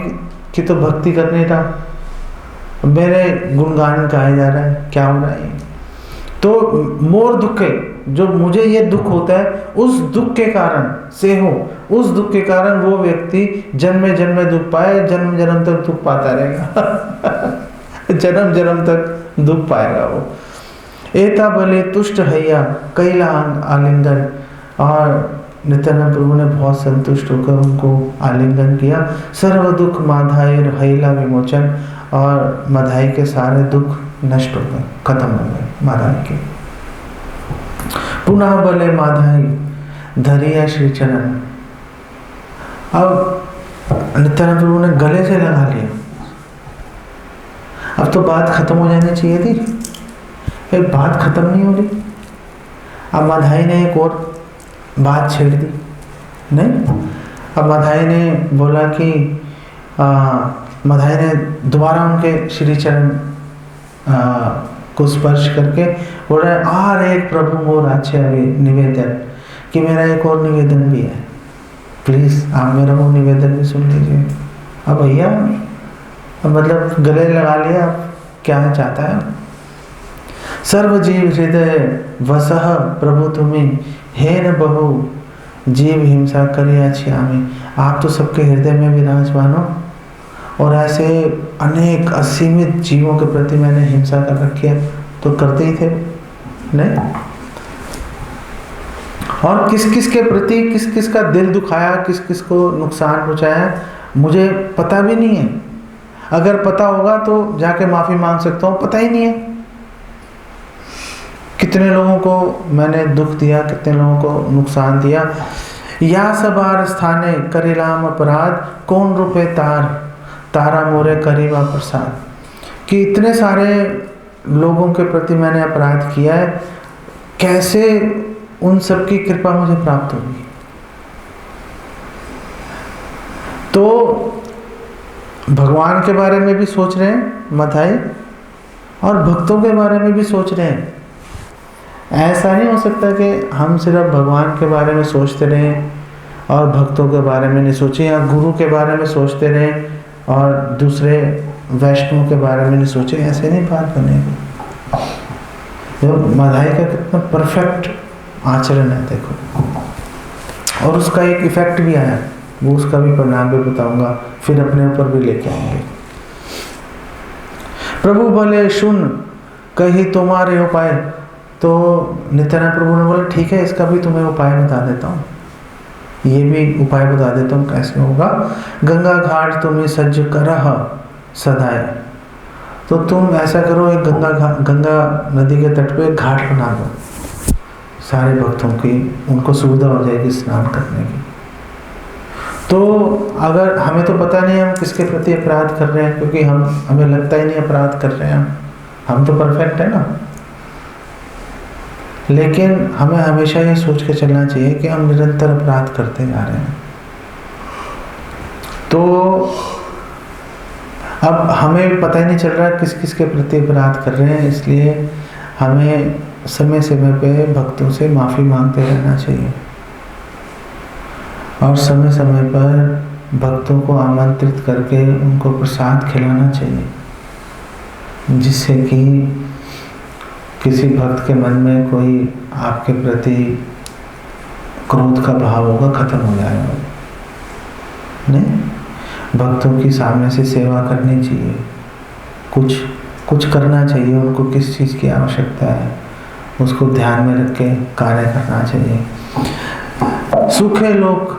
की तो भक्ति करनी था, मेरे गुणगान गाया जा रहा है, क्या हो रहा है? तो मोर दुखे, जो मुझे ये दुख होता है, उस दुख के कारण से हो, उस दुख के कारण वो व्यक्ति जन्मे जन्मे दुख पाए, जन्म जन्म तक दुख पाता रहेगा जन्म जन्म तक दुख पाएगा वो। एता भले तुष्ट हैया कैला आलिंगन, और नित्यानंद प्रभु ने बहुत संतुष्ट होकर उनको आलिंगन किया। सर्व दुख माधाई हैला विमोचन, और माधाई के सारे दुख नष्ट हो गए, खत्म हो गए माधाई के। पुनः भले माधाई धरिया श्री चरण, अब नित्यानंद प्रभु ने गले से लगा लिया। अब तो बात खत्म हो जानी चाहिए थी, एक बात खत्म नहीं हो रही। अब माधाई ने एक और बात छेड़ दी, नहीं, अब माधाई ने बोला कि माधाई ने दोबारा उनके श्री चरण को स्पर्श करके बोल रहा है, आर एक प्रभु मोर अच्छे निवेदन, कि मेरा एक और निवेदन भी है, प्लीज आप मेरा वो निवेदन भी सुन लीजिए। अब भैया मतलब गले लगा लिया, अब क्या चाहता है? सर्व जीव हृदय वसह प्रभु तुम्हें हे न बहु जीव हिंसा करिया छियामी, आप तो सबके हृदय में विराजमान हो, और ऐसे अनेक असीमित जीवों के प्रति मैंने हिंसा कर रखी है, तो करते ही थे नहीं? और किस किस के प्रति किस किस का दिल दुखाया, किस किस को नुकसान पहुंचाया, मुझे पता भी नहीं है। अगर पता होगा तो जाके माफी मांग सकता हूँ, पता ही नहीं है कितने लोगों को मैंने दुख दिया, कितने लोगों को नुकसान दिया। या सबार स्थाने करिलाम अपराध, कौन रुपए तार तारा मोरे करीबा प्रसाद, कि इतने सारे लोगों के प्रति मैंने अपराध किया है, कैसे उन सब की कृपा मुझे प्राप्त होगी। तो भगवान के बारे में भी सोच रहे हैं मत्थाई, और भक्तों के बारे में भी सोच रहे हैं। ऐसा नहीं हो सकता कि हम सिर्फ भगवान के बारे में सोचते रहें और भक्तों के बारे में नहीं सोचें, या गुरु के बारे में सोचते रहें और दूसरे वैष्णव के बारे में नहीं सोचें। ऐसे नहीं बात बनेगी। जो मत्थाई का कितना परफेक्ट आचरण है देखो, और उसका एक इफेक्ट भी आया, वो उसका भी परिणाम भी बताऊंगा, फिर अपने ऊपर भी लेके आएंगे। प्रभु बोले सुन कही तुम्हारे उपाय। तो नित्यानंद प्रभु ने बोला ठीक है, इसका भी तुम्हें उपाय बता देता हूँ, ये भी उपाय बता देता हूँ कैसे होगा। गंगा घाट तुम्हें सज्ज करह सदाए। तो तुम ऐसा करो, एक गंगा नदी के तट पे एक घाट बना दो सारे भक्तों की, उनको सुविधा हो जाएगी स्नान करने की। तो अगर हमें तो पता नहीं हम किसके प्रति अपराध कर रहे हैं, क्योंकि हमें लगता ही नहीं अपराध कर रहे हैं, हम तो परफेक्ट है ना। लेकिन हमें हमेशा ये सोच के चलना चाहिए कि हम निरंतर अपराध करते जा रहे हैं। तो अब हमें पता ही नहीं चल रहा किस किस के प्रति अपराध कर रहे हैं, इसलिए हमें समय समय पे भक्तों से माफ़ी मांगते रहना चाहिए, और समय समय पर भक्तों को आमंत्रित करके उनको प्रसाद खिलाना चाहिए, जिससे कि किसी भक्त के मन में कोई आपके प्रति क्रोध का भाव होगा, खत्म हो जाएगा। नहीं, भक्तों की सामने से सेवा करनी चाहिए, कुछ करना चाहिए, उनको किस चीज़ की आवश्यकता है उसको ध्यान में रख के कार्य करना चाहिए। सुखे लोग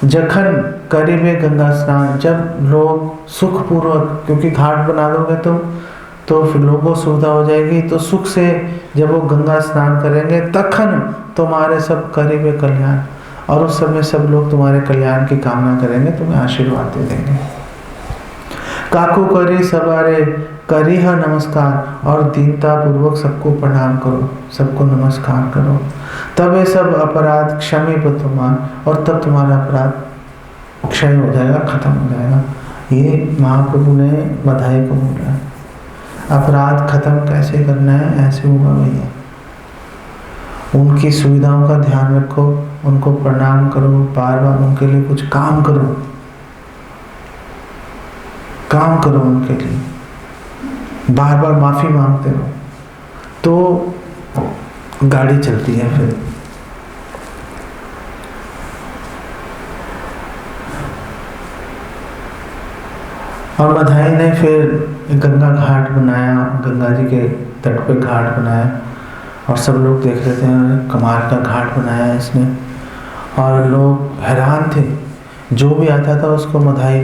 जखन करीबे गंगा स्नान, जब लोग सुखपूर्वक, क्योंकि घाट बना दोगे तो फिर लोगों को सुविधा हो जाएगी, तो सुख से जब वो गंगा स्नान करेंगे तखन तुम्हारे सब करीबे कल्याण, और उस समय सब लोग तुम्हारे कल्याण की कामना करेंगे, तुम्हें आशीर्वाद दे देंगे। काकू करी सवारे करी है नमस्कार, और दीनता पूर्वक सबको प्रणाम करो, सबको नमस्कार करो, तब ये सब अपराध क्षमी तुम्हारा, और तब तुम्हारा अपराध क्षय हो जाएगा, खत्म हो जाएगा। ये महाप्रभु ने मत्थाई को बोला। अपराध खत्म कैसे करना है, ऐसे होगा भैया। उनकी सुविधाओं का ध्यान रखो, उनको प्रणाम करो, बार बार उनके लिए कुछ काम करो उनके लिए, बार बार माफी मांगते रहो, तो गाड़ी चलती है। फिर और मत्थाई ने फिर गंगा घाट बनाया, गंगा जी के तट पे घाट बनाया, और सब लोग देख रहे थे कमाल का घाट बनाया इसने, और लोग हैरान थे। जो भी आता था उसको मत्थाई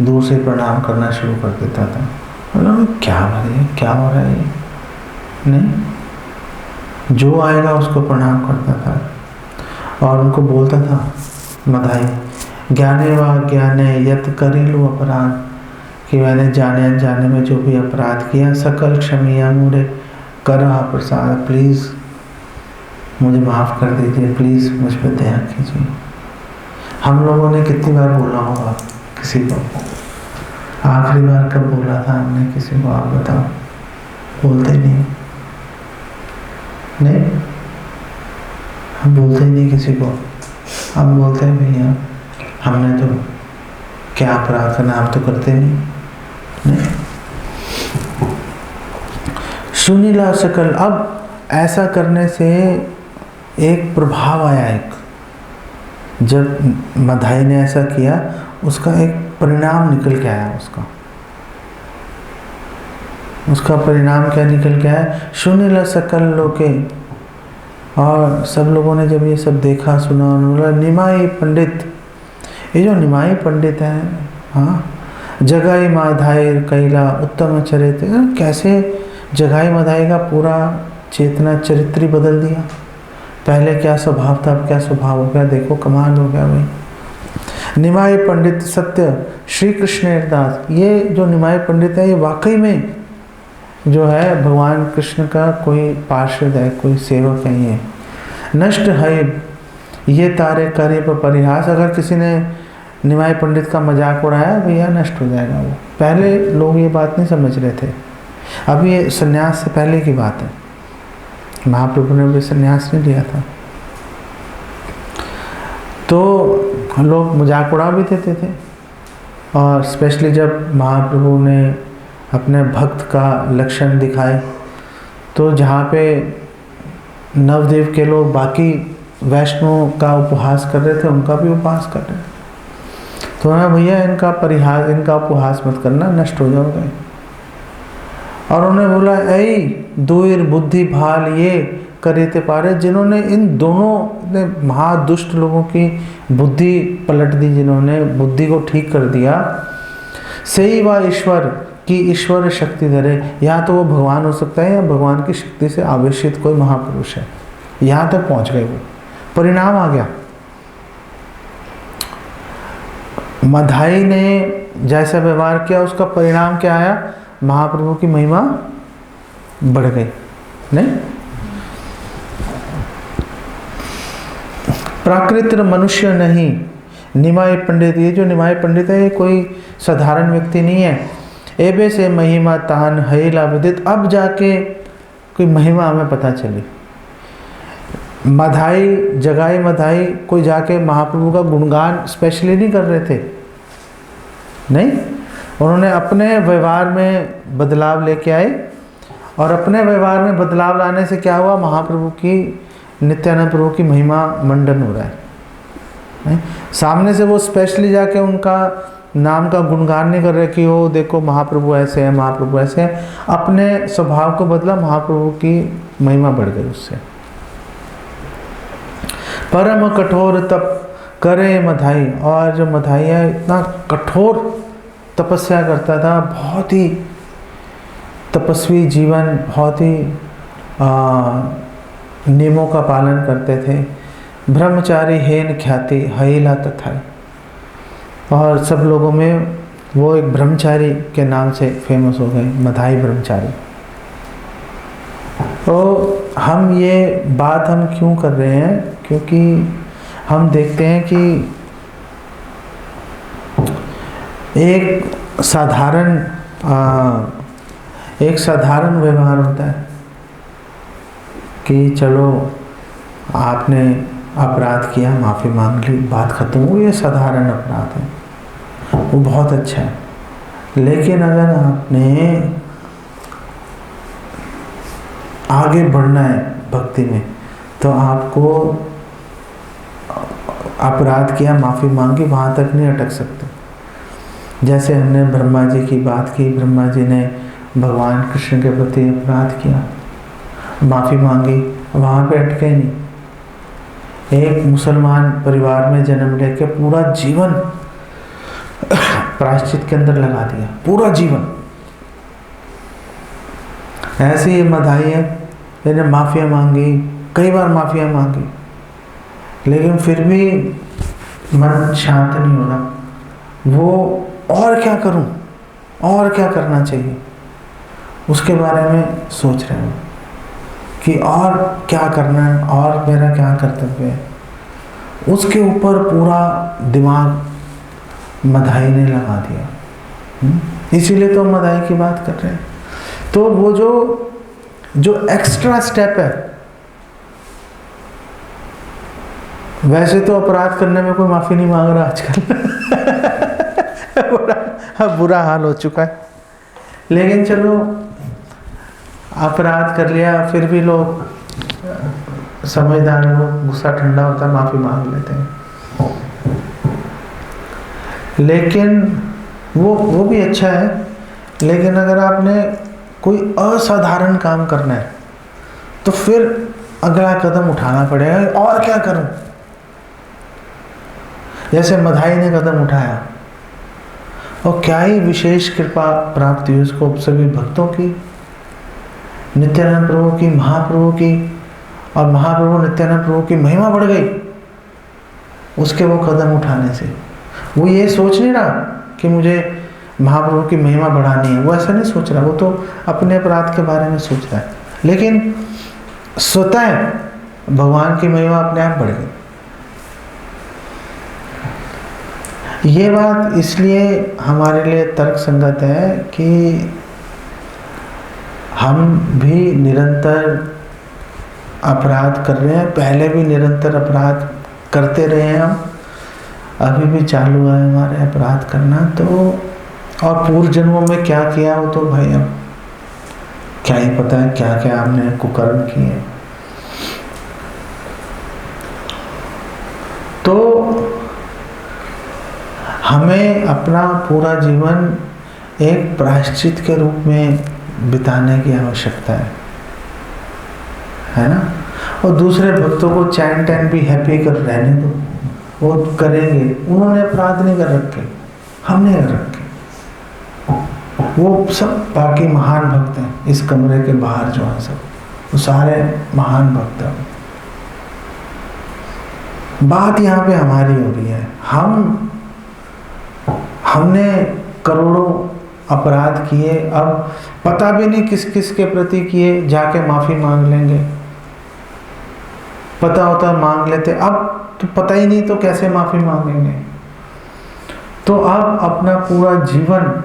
दूर से प्रणाम करना शुरू कर देता था। मतलब क्या हो रहा है नहीं, जो आएगा उसको प्रणाम करता था, और उनको बोलता था मत्थाई ज्ञाने व ज्ञाने यत करेलु अपराध, कि मैंने जाने अनजाने में जो भी अपराध किया सकल क्षमिया मुझे करा प्रसाद, प्लीज़ मुझे माफ़ कर दीजिए, प्लीज़ मुझ पर दया कीजिए। हम लोगों ने कितनी बार बोला होगा किसी को, आखिरी बार कब बोला था हमने किसी को, आप बताओ। बोलते ही नहीं, हम बोलते ही नहीं किसी को। हम बोलते हैं भैया हमने तो क्या अपराध करना, आप तो करते नहीं। सुनीला सकल। अब ऐसा करने से एक प्रभाव आया, एक जब मत्थाई ने ऐसा किया उसका एक परिणाम निकल के आया। उसका परिणाम क्या निकल के आया, सुनीला सकल लोके, और सब लोगों ने जब ये सब देखा सुना, बोला निमाई पंडित, ये जो निमाई पंडित हैं, हाँ, जगाई माधाई कैला उत्तम चरित, कैसे जगाई माधाई का पूरा चेतना चरित्र बदल दिया। पहले क्या स्वभाव था, अब क्या स्वभाव हो गया, देखो कमाल हो गया भाई। निमाय पंडित सत्य श्री कृष्ण दास, ये जो निमाय पंडित है ये वाकई में जो है भगवान कृष्ण का कोई पार्षद है, कोई सेवक है। ये नष्ट है ये तारे करे पर परिहास। अगर किसी ने निमाय पंडित का मजाक उड़ाया भैया नष्ट हो जाएगा वो। पहले लोग ये बात नहीं समझ रहे थे, अभी ये सन्यास से पहले की बात है, महाप्रभु ने भी सन्यास नहीं लिया था तो लोग मजाक उड़ा भी देते थे। और स्पेशली जब महाप्रभु ने अपने भक्त का लक्षण दिखाए तो जहाँ पे नवदेव के लोग बाकी वैष्णव का उपहास कर रहे थे उनका भी उपहास कर रहे थे, तो ना भैया इनका परिहास, इनका उपहास मत करना, नष्ट हो जाओगे। और उन्होंने बोला ऐ दूर बुद्धि भाल ये करेते पारे, जिन्होंने इन दोनों ने महादुष्ट लोगों की बुद्धि पलट दी, जिन्होंने बुद्धि को ठीक कर दिया, सही व ईश्वर की ईश्वर शक्ति धरे। या तो वो भगवान हो सकता है या भगवान की शक्ति से आवेशित कोई महापुरुष है। यहाँ तक पहुँच गए वो, परिणाम आ गया। मधाई ने जैसा व्यवहार किया उसका परिणाम क्या आया, महाप्रभु की महिमा बढ़ गई। नहीं, प्राकृत मनुष्य नहीं निमाय पंडित, ये जो निमाय पंडित है ये कोई साधारण व्यक्ति नहीं है। एबे से महिमा तान हईला विदित, अब जाके कोई महिमा हमें पता चली। मधाई जगाई मधाई कोई जाके महाप्रभु का गुणगान स्पेशली नहीं कर रहे थे, नहीं, उन्होंने अपने व्यवहार में बदलाव लेके आए। और अपने व्यवहार में बदलाव लाने से क्या हुआ, महाप्रभु की, नित्यानंद प्रभु की महिमा मंडन हो रहा है, नहीं? सामने से वो स्पेशली जाके उनका नाम का गुणगान नहीं कर रहे कि वो देखो महाप्रभु ऐसे हैं, महाप्रभु ऐसे हैं। अपने स्वभाव को बदला, महाप्रभु की महिमा बढ़ गई उससे। परम कठोर तप करे मधाई, और जो मधाई है इतना कठोर तपस्या करता था, बहुत ही तपस्वी जीवन, बहुत ही नियमों का पालन करते थे। ब्रह्मचारी हेन ख्याति हईला तथा, और सब लोगों में वो एक ब्रह्मचारी के नाम से फेमस हो गए, मधाई ब्रह्मचारी। तो हम ये बात हम क्यों कर रहे हैं, क्योंकि हम देखते हैं कि एक साधारण व्यवहार होता है कि चलो आपने अपराध किया, माफ़ी मांग ली, बात खत्म हुई, ये साधारण अपराध है, वो बहुत अच्छा है। लेकिन अगर आपने आगे बढ़ना है भक्ति में तो आपको अपराध किया, माफ़ी मांगी, वहाँ तक नहीं अटक सकते। जैसे हमने ब्रह्मा जी की बात की, ब्रह्मा जी ने भगवान कृष्ण के प्रति अपराध किया, माफ़ी मांगी, वहाँ पे अटके नहीं। एक मुसलमान परिवार में जन्म लेके पूरा जीवन प्रायश्चित के अंदर लगा दिया, पूरा जीवन। ऐसे ही मधाई है, मैंने माफ़िया मांगी, कई बार माफ़िया मांगी, लेकिन फिर भी मन शांत नहीं हो रहा। वो और क्या करूं, और क्या करना चाहिए, उसके बारे में सोच रहे हो कि और क्या करना है, और मेरा क्या कर्तव्य है। उसके ऊपर पूरा दिमाग मधाई ने लगा दिया। इसीलिए तो मधाई की बात कर रहे हैं। तो वो जो एक्स्ट्रा स्टेप है, वैसे तो अपराध करने में कोई माफ़ी नहीं मांग रहा आजकल बुरा हाल हो चुका है, लेकिन चलो अपराध कर लिया, फिर भी लोग समझदार लोग, गुस्सा ठंडा होता है, माफ़ी मांग लेते हैं। लेकिन वो भी अच्छा है, लेकिन अगर आपने कोई असाधारण काम करना है तो फिर अगला कदम उठाना पड़ेगा, और क्या करूं। जैसे मधाई ने कदम उठाया, और क्या ही विशेष कृपा प्राप्त हुई उसको सभी भक्तों की, नित्यानंद प्रभु की, महाप्रभु की, और महाप्रभु नित्यानंद प्रभु की महिमा बढ़ गई उसके वो कदम उठाने से। वो ये सोच नहीं रहा कि मुझे महाप्रभु की महिमा बढ़ानी है, वो ऐसा नहीं सोच रहा, वो तो अपने अपराध के बारे में सोच रहा है। लेकिन स्वतः भगवान की महिमा अपने आप बढ़ गई। ये बात इसलिए हमारे लिए तर्क संगत है कि हम भी निरंतर अपराध कर रहे हैं, पहले भी निरंतर अपराध करते रहे हैं, हम अभी भी चालू है हमारे अपराध करना। तो और पूर्व जन्मों में क्या किया वो तो भाई अब क्या ही पता है, क्या क्या हमने कुकर्म किए। तो हमें अपना पूरा जीवन एक प्रायश्चित के रूप में बिताने की आवश्यकता है ना। और दूसरे भक्तों को चैंट एंड बी हैप्पी कर रहने दो, वो करेंगे, उन्होंने अपराध नहीं कर रखे, हमने कर रखे। वो सब बाकी महान भक्त हैं, इस कमरे के बाहर जो हैं सब, वो सारे महान भक्त हैं। बात यहाँ पे हमारी हो रही है, हमने करोड़ों अपराध किए, अब पता भी नहीं किस किस के प्रति किए, जाके माफी मांग लेंगे। पता होता मांग लेते, अब तो पता ही नहीं तो कैसे माफी मांगेंगे। तो अब अपना पूरा जीवन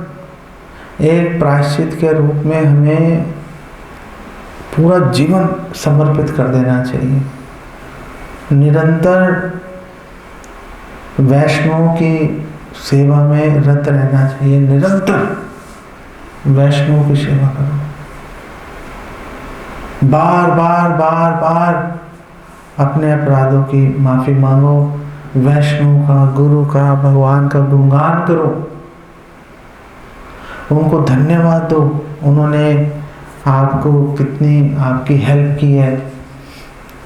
एक प्रायश्चित के रूप में हमें पूरा जीवन समर्पित कर देना चाहिए। निरंतर वैष्णवों की सेवा में रत रहना चाहिए, निरंतर वैष्णवों की सेवा करो, बार बार बार बार अपने अपराधों की माफी मांगो, वैष्णव का, गुरु का, भगवान का गुणगान करो, उनको धन्यवाद दो, उन्होंने आपको कितनी आपकी हेल्प की है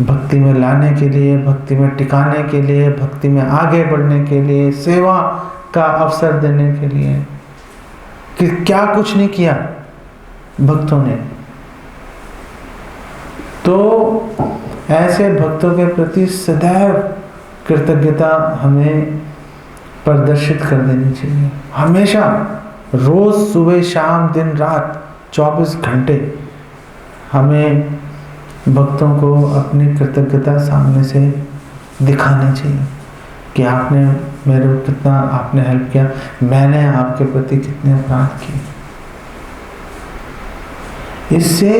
भक्ति में लाने के लिए, भक्ति में टिकाने के लिए, भक्ति में आगे बढ़ने के लिए, सेवा का अवसर देने के लिए, कि क्या कुछ नहीं किया भक्तों ने। तो ऐसे भक्तों के प्रति सदैव कृतज्ञता हमें प्रदर्शित कर देनी चाहिए। हमेशा, रोज, सुबह, शाम, दिन, रात, 24 घंटे हमें भक्तों को अपनी कृतज्ञता सामने से दिखानी चाहिए कि आपने मेरे को कितना आपने हेल्प किया, मैंने आपके प्रति कितने अपराध किए। इससे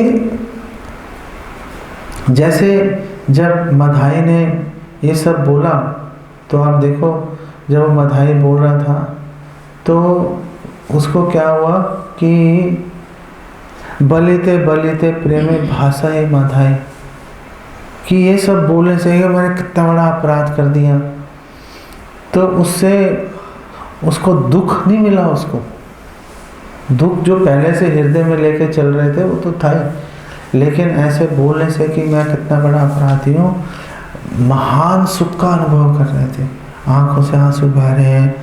जैसे जब मधाई ने ये सब बोला, तो आप देखो जब वो मधाई बोल रहा था तो उसको क्या हुआ कि बलिते बलिते प्रेमे भाषा है मधाई, कि ये सब बोलने से मैंने कितना बड़ा अपराध कर दिया। तो उससे उसको दुख नहीं मिला, उसको दुख जो पहले से हृदय में लेके चल रहे थे वो तो था ही, लेकिन ऐसे बोलने से कि मैं कितना बड़ा अपराधी हूँ, महान सुख का अनुभव कर रहे थे। आंखों से आंसू बह रहे हैं,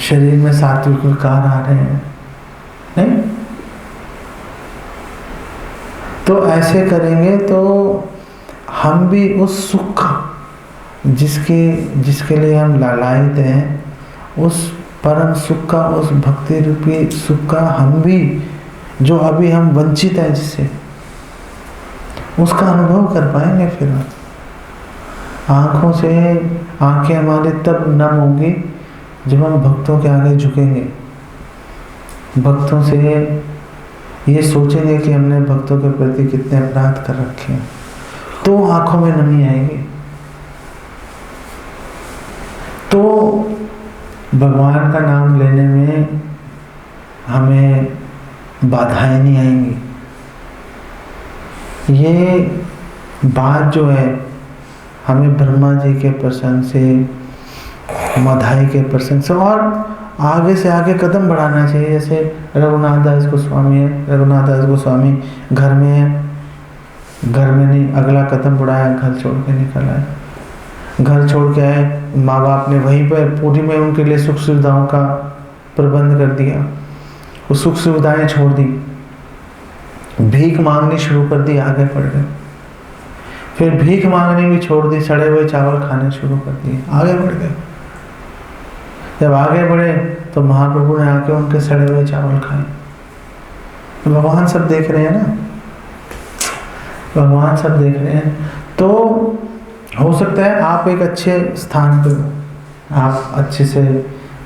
शरीर में सात्विक विकार आ रहे हैं, नहीं? तो ऐसे करेंगे तो हम भी उस सुख का, जिसके लिए हम लालायित हैं, उस परम सुख का, उस भक्ति रूपी सुख का हम भी, जो अभी हम वंचित हैं जिससे, उसका अनुभव कर पाएंगे। फिर आंखें हमारी तब नम होंगी जब हम भक्तों के आगे झुकेंगे, भक्तों से ये सोचेंगे कि हमने भक्तों के प्रति कितने अपराध कर रखे हैं, तो आंखों में नमी आएगी, तो भगवान का नाम लेने में हमें बाधाएं नहीं आएंगी। ये बात जो है हमें ब्रह्मा जी के प्रसंग से, मधाई के प्रसंग से और आगे से आगे कदम बढ़ाना चाहिए। जैसे रघुनाथ दास गोस्वामी है, रघुनाथ दास गोस्वामी घर में है, घर में नहीं, अगला कदम बढ़ाया, घर छोड़ के निकल आए, घर छोड़ के आए, माँ बाप ने वहीं पर पूरी में उनके लिए सुख सुविधाओं का प्रबंध कर दिया, वो सुख सुविधाएं छोड़ दी, भीख मांगनी शुरू कर दी, आगे बढ़ गए, फिर भीख मांगनी भी छोड़ दी, सड़े हुए चावल खाने शुरू कर दिए, आगे बढ़ गए। जब आगे बढ़े तो महाप्रभु ने आके उनके सड़े हुए चावल खाए। तो भगवान सब देख रहे हैं ना, भगवान सब देख रहे हैं। तो हो सकता है आप एक अच्छे स्थान पे हो, आप अच्छे से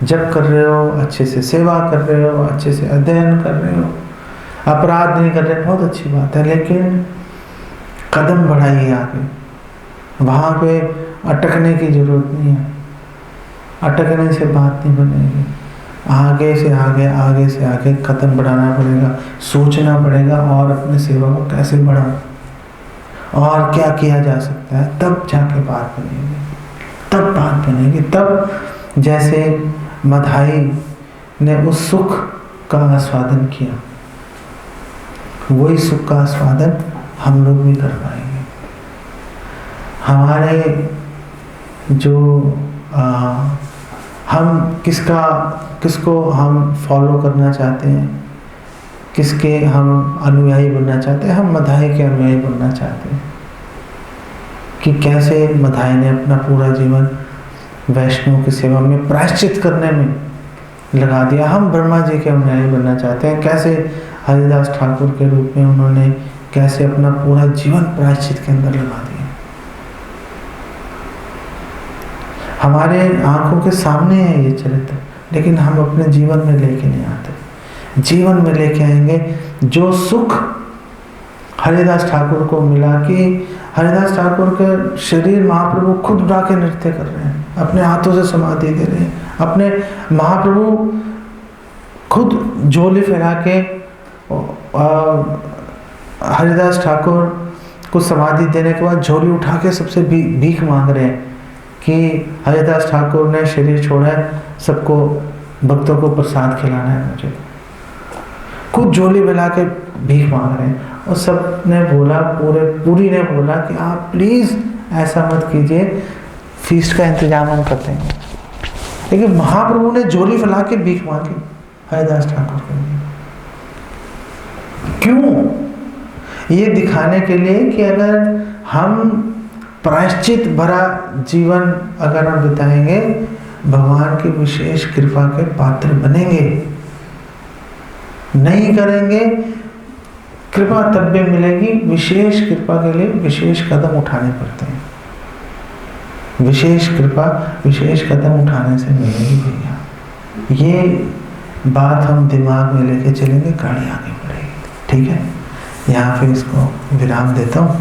जप कर रहे हो, अच्छे से सेवा कर रहे हो, अच्छे से अध्ययन कर रहे हो, अपराध नहीं कर रहे, बहुत अच्छी बात है, लेकिन कदम बढ़ाइए आगे। वहाँ पे अटकने की जरूरत नहीं है, अटकने से बात नहीं बनेगी। आगे से आगे, आगे से आगे कदम बढ़ाना पड़ेगा, सोचना पड़ेगा और अपने सेवा को कैसे बढ़ाऊं और क्या किया जा सकता है, तब जाके बात बनेगी, तब बात बनेगी। तब जैसे मधाई ने उस सुख का आस्वादन किया, वही सुख का आस्वादन हम लोग भी कर पाएंगे। हमारे जो हम किसको हम फॉलो करना चाहते हैं, किसके हम अनुयायी बनना चाहते हैं, हम मधाई के अनुयायी बनना चाहते हैं कि कैसे मधाई ने अपना पूरा जीवन वैष्णव की सेवा में प्रायश्चित करने में लगा दिया। हम ब्रह्मा जी के अनुयायी बनना चाहते हैं, कैसे हरिदास ठाकुर के रूप में उन्होंने कैसे अपना पूरा जीवन प्रायश्चित के अंदर लगा दिया। हमारे आंखों के सामने है ये चरित्र, लेकिन हम अपने जीवन में लेके नहीं आते। जीवन में लेके आएंगे जो सुख हरिदास ठाकुर को मिला कि हरिदास ठाकुर के शरीर महाप्रभु खुद उठा के नृत्य कर रहे हैं, अपने हाथों से समाधि दे रहे हैं, अपने महाप्रभु खुद झोली फैला के हरिदास ठाकुर को समाधि देने के बाद झोली उठा के सबसे भीख मांग रहे हैं कि हरिदास ठाकुर ने शरीर छोड़ा है, सबको भक्तों को प्रसाद खिलाना है मुझे। खुद झोली मिला के भीख मांग रहे हैं। और सब ने बोला, पूरी ने बोला कि आप प्लीज ऐसा मत कीजिए, फीस्ट का इंतजाम हम कर देंगे। लेकिन महाप्रभु ने झोली फैला के भीख मांगी हरिदास ठाकुर के लिए। क्यों? ये दिखाने के लिए कि अगर हम प्रायश्चित भरा जीवन अगर हम बिताएंगे, भगवान की विशेष कृपा के पात्र बनेंगे। नहीं करेंगे, कृपा तब भी मिलेगी, विशेष कृपा के लिए विशेष कदम उठाने पड़ते हैं। विशेष कृपा विशेष कदम उठाने से मिलेगी भैया। ये बात हम दिमाग में लेके चलेंगे, गाड़ी आगे बढ़ेगी। ठीक है, यहाँ पे इसको विराम देता हूँ।